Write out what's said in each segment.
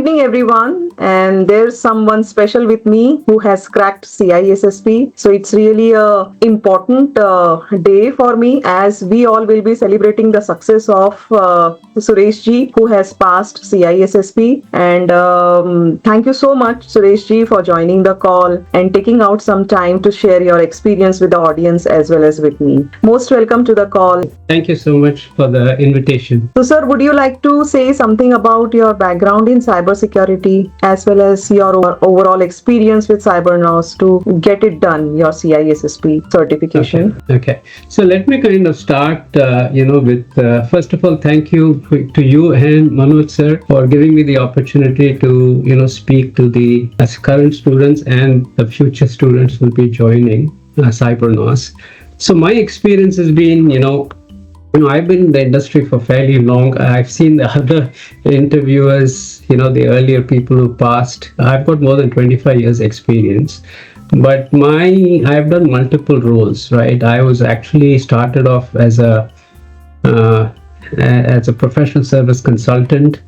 evening, everyone. And there's someone special with me who has cracked CISSP. So it's really a important day for me, as we all will be celebrating the success of Suresh Ji, who has passed CISSP. And thank you so much, Suresh Ji, for joining the call and taking out some time to share your experience with the audience as well as with me. Most welcome to the call. Thank you so much for the invitation. So, sir, would you like to say something about your background in cybersecurity as well as your overall experience with Cybernous to get it done, your CISSP certification? Okay. So let me kind of start, with first of all, thank you to you and Manoj sir for giving me the opportunity to, speak to the current students and the future students who will be joining Cybernous. So my experience has been, I've been in the industry for fairly long. I've seen the other interviewers, the earlier people who passed. I've got more than 25 years experience, but I've done multiple roles, right? I was actually started off as a professional service consultant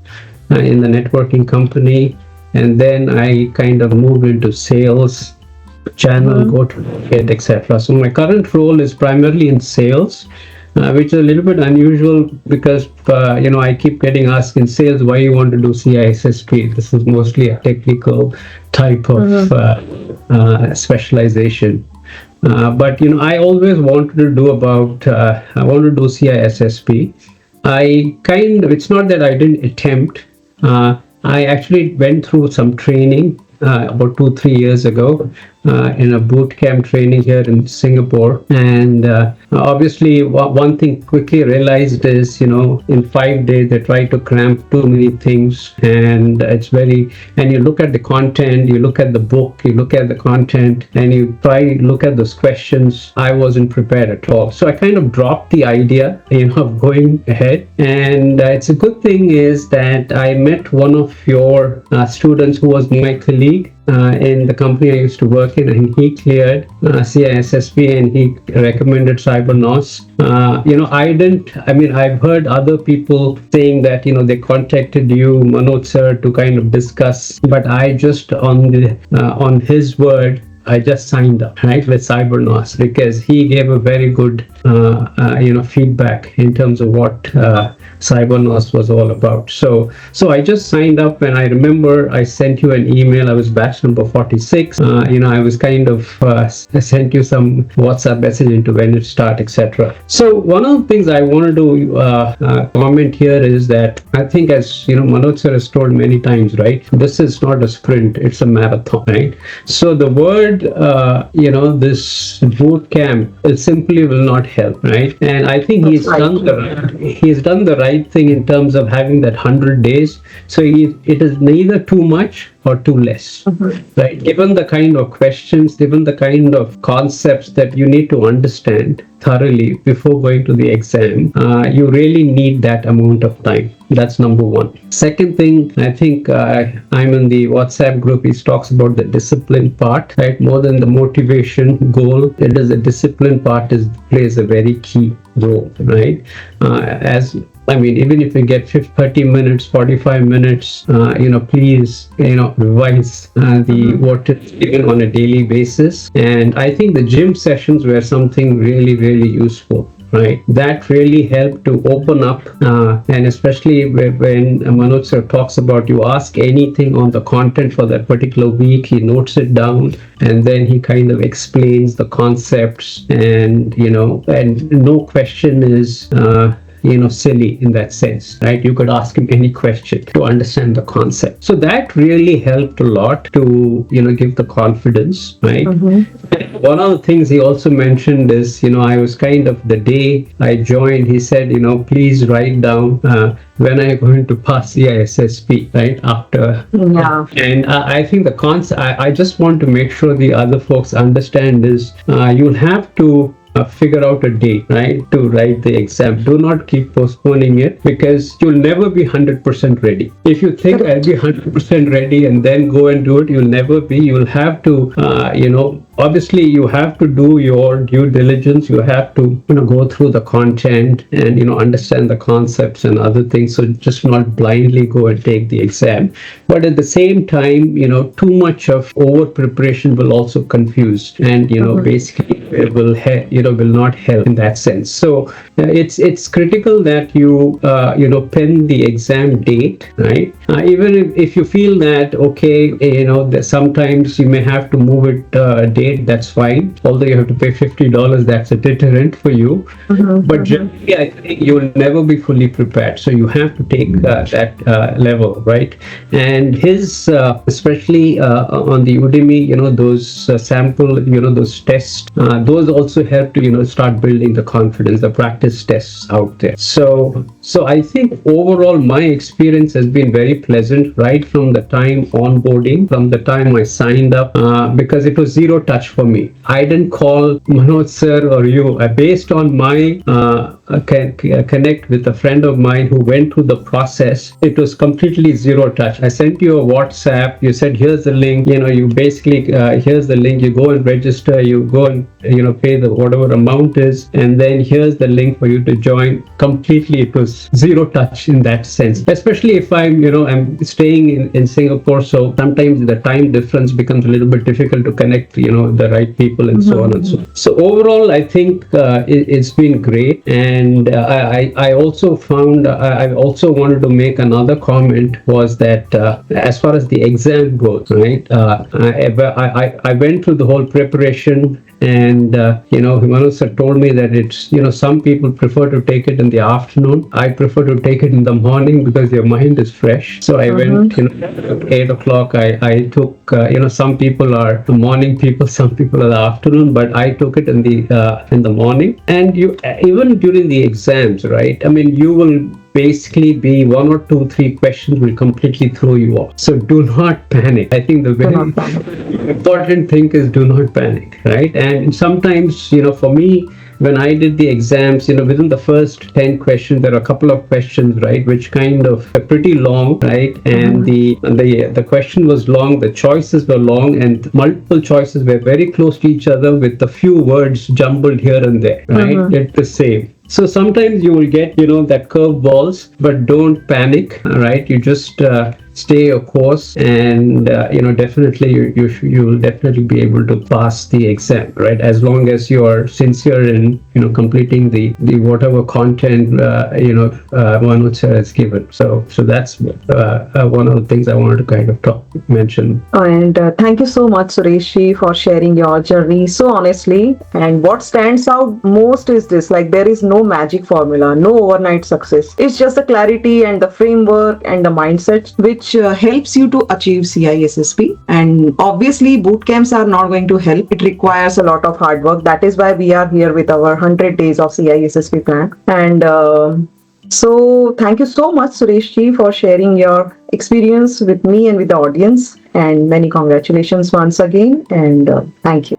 in the networking company, and then I kind of moved into sales, channel, go-to-market, etc. So my current role is primarily in sales, which is a little bit unusual because, I keep getting asked in sales, why you want to do CISSP? This is mostly a technical type of specialization. But, I always wanted to do I want to do CISSP. It's not that I didn't attempt. I actually went through some training about 2-3 years ago in a boot camp training here in Singapore, and obviously one thing quickly realized is in 5 days they try to cram too many things, and you look at the content, you look at the book, you look at the content, and you look at those questions. I wasn't prepared at all, so I kind of dropped the idea of going ahead. And it's a good thing is that I met one of your students who was my colleague in the company I used to work in, and he cleared CISSP, and he recommended Cybernous. I've heard other people saying that they contacted you, Manoj sir, to kind of discuss, but I just on his word, I just signed up, right, with Cybernous, because he gave a very good feedback in terms of what Cybernous was all about. So I just signed up, and I remember I sent you an email. I was batch number 46. I was kind of sent you some WhatsApp message into when it start, etc. So one of the things I wanted to comment here is that I think, as Manoj sir has told many times, right, this is not a sprint, it's a marathon, right? So the word this boot camp simply will not help, right? And I think he's done the right thing in terms of having that 100 days. So it is neither too much or too less, right? Given the kind of questions, given the kind of concepts that you need to understand thoroughly before going to the exam, you really need that amount of time. That's number one. Second thing, I think I'm in the WhatsApp group. He talks about the discipline part, right? More than the motivation goal, it is the discipline part plays a very key role, right? Even if you get 30 minutes, 45 minutes, please, revise what is given on a daily basis. And I think the gym sessions were something really, really useful, right? That really helped to open up, and especially when Manoj sir talks about you ask anything on the content for that particular week, he notes it down, and then he kind of explains the concepts, and no question is silly in that sense, right? You could ask him any question to understand the concept. So that really helped a lot to, give the confidence, right? One of the things he also mentioned is, I was kind of, the day I joined, he said, please write down when I'm going to pass the CISSP, right? After. Yeah. And I think the concept, I just want to make sure the other folks understand is you'll have to figure out a date, right, to write the exam. Do not keep postponing it, because you'll never be 100% ready. If you think I'll be 100% ready and then go and do it, you'll never be. You'll have to, obviously you have to do your due diligence. You have to go through the content and understand the concepts and other things. So just not blindly go and take the exam. But at the same time, too much of over preparation will also confuse, and basically it will not help in that sense. So it's critical that you pen the exam date, right? Even if you feel that okay, that sometimes you may have to move it date, that's fine. Although you have to pay $50, that's a deterrent for you. But generally, I think you'll never be fully prepared. So you have to take that level, right? And his, especially on the Udemy, those sample, those tests, those also help to start building the confidence, the practice tests out there. So I think overall my experience has been very pleasant right from the time onboarding, from the time I signed up, because it was zero touch for me. I didn't call Manoj sir or you. Based on my connect with a friend of mine who went through the process, it was completely zero touch. I sent you a WhatsApp. You said, here's the link. You basically, here's the link. You go and register. You go and pay the whatever amount is, and then here's the link for you to join. Completely, it was zero touch in that sense. Especially if I'm staying in Singapore, so sometimes the time difference becomes a little bit difficult to connect the right people and so on and so on. So overall, I think it's been great. And I also found, I also wanted to make another comment, was that as far as the exam goes, right, I went through the whole preparation. And Manoj told me that it's some people prefer to take it in the afternoon. I prefer to take it in the morning because your mind is fresh. So I went at 8 o'clock. I took some people are the morning people, some people are the afternoon, but I took it in the morning. And you even during the exams, right? I mean, you will basically be 1 or 2, 3 questions will completely throw you off. So do not panic. I think the very important thing is do not panic, right? And sometimes, for me, when I did the exams, within the first 10 questions, there are a couple of questions, right, which kind of are pretty long, right? And the question was long, the choices were long, and multiple choices were very close to each other with a few words jumbled here and there, right? It's the same. So sometimes you will get, that curve balls, but don't panic, right? You just stay your course, and definitely you will definitely be able to pass the exam, right? As long as you are sincere in completing the whatever content Manoj has given. So that's one of the things I wanted to kind of mention. And thank you so much, Suresh Ji, for sharing your journey so honestly. And what stands out most is this: like, there is no magic formula, no overnight success. It's just the clarity and the framework and the mindset which helps you to achieve CISSP. And obviously, boot camps are not going to help. It requires a lot of hard work. That is why we are here with our 100 days of CISSP plan. And so thank you so much, Suresh Ji, for sharing your experience with me and with the audience. And many congratulations once again. And thank you.